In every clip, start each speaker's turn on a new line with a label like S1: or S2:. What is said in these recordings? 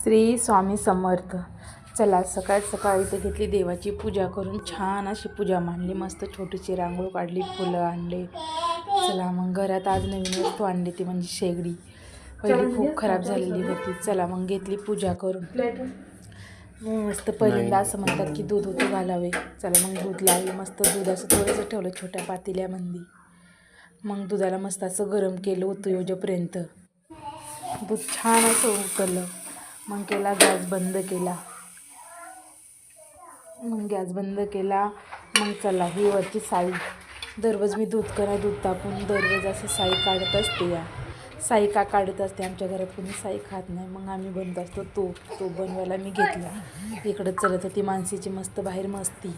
S1: श्री स्वामी समर्थ. चला सकाळ सकाळी इथे घेतली देवाची पूजा करून, छान अशी पूजा मांडली, मस्त छोटीशी रांगोळ काढली, फुलं आणले. चला मग घरात आज नवीन वस्तू आणली, ती म्हणजे शेगडी. पहिली खूप खराब झालेली होती. चला मग घेतली पूजा करून. मस्त पहिल्यांदा असं म्हणतात की दूध उतू घालावे. चला मग दूध लावले, मस्त दूध असं थोडंसं ठेवलं छोट्या पातेल्यामध्ये. मग दुधाला मस्त असं गरम केलं उतू येऊपर्यंत. दूध छान असं उकळलं. मग केला गॅस बंद केला. मग चला ही वरची साई. दररोज मी दूध तापून दररोज असं साई काढत असते. साई का काढत असते, आमच्या घरात कोणी साई खात नाही. मग आम्ही बनवत असतो तूप बनवायला मी घेतला. इकडं चलत होती मानसीची मस्त बाहेर मस्ती.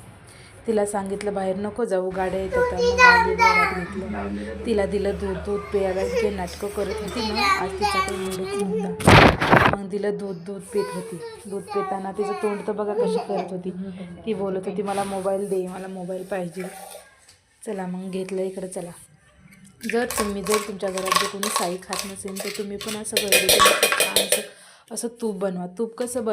S1: तिला सांगितलं बाहेर नको जाऊ, गाड्या येतात. मग आली घरात घेतलं, तिला दिलं दूध प्यायला. जे नाटकं करत होती ना, आज तिच्याकडे मूडच नव्हता. मग दिलं दूध पित होती. दूध पिताना तिचं तोंड तर बघा कशी करत होती. ती बोलत होती मला मोबाईल दे, मला मोबाईल पाहिजे. चला मग घेतलं. इकडं चला, जर तुमच्या घरात जे कोणी साई खात नसेल तर तुम्ही पण असं घरी असं तूप बनवा. तूप कसं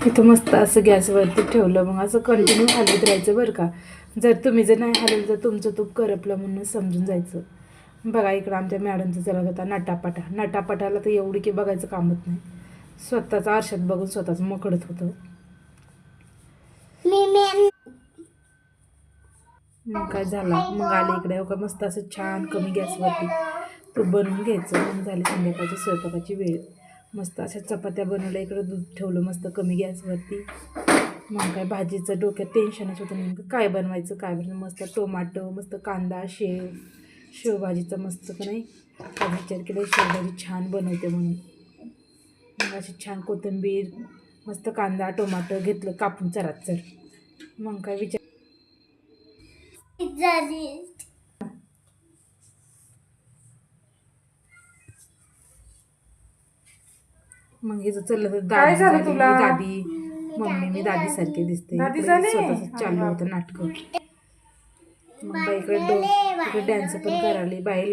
S1: तिथं मस्त असं गॅसवरती ठेवलं. मग असं कंटिन्यू हलवत राहायचं बरं का. जर नाही हलवलं तर तुमचं तूप करपलं म्हणून समजून जायचं. बघा इकडं आमच्या मॅडमचं चालत होता नटापटाला तर एवढी की बघायचं कामच नाही. स्वतःचा आरशात बघून स्वतःच मकडत होतं. मग काय झालं, मग आले इकडे का मस्त असं छान कमी गॅसवरती तूप बनवून घ्यायचं. मग झाली संध्याकाळची स्वयंपाकाची वेळ. मस्त अशा चपात्या बनवल्या. इकडं दूध ठेवलं मस्त कमी गॅसवरती. मग काय भाजीचं डोक्यात टेन्शनच होतं, नेमकं काय बनवायचं. मस्त टोमॅटो, मस्त कांदा, शेवभाजीचं मस्त का नाही आज विचार केला शेवभाजी छान बनवते म्हणून. मग अशी छान कोथिंबीर, मस्त कांदा टोमॅटो घेतलं कापून चरात. मग काय विचार मग हिचं चाललं तर दादी झाली दादी. मम्मीने दादीसारखे दिसते. स्वतःच चालू होतं नाटकं. मग इकडे डान्स पण करायली. बाई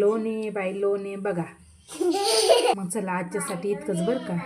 S1: लोणे बघा. मग चला आजच्यासाठी इतकंच बरं का.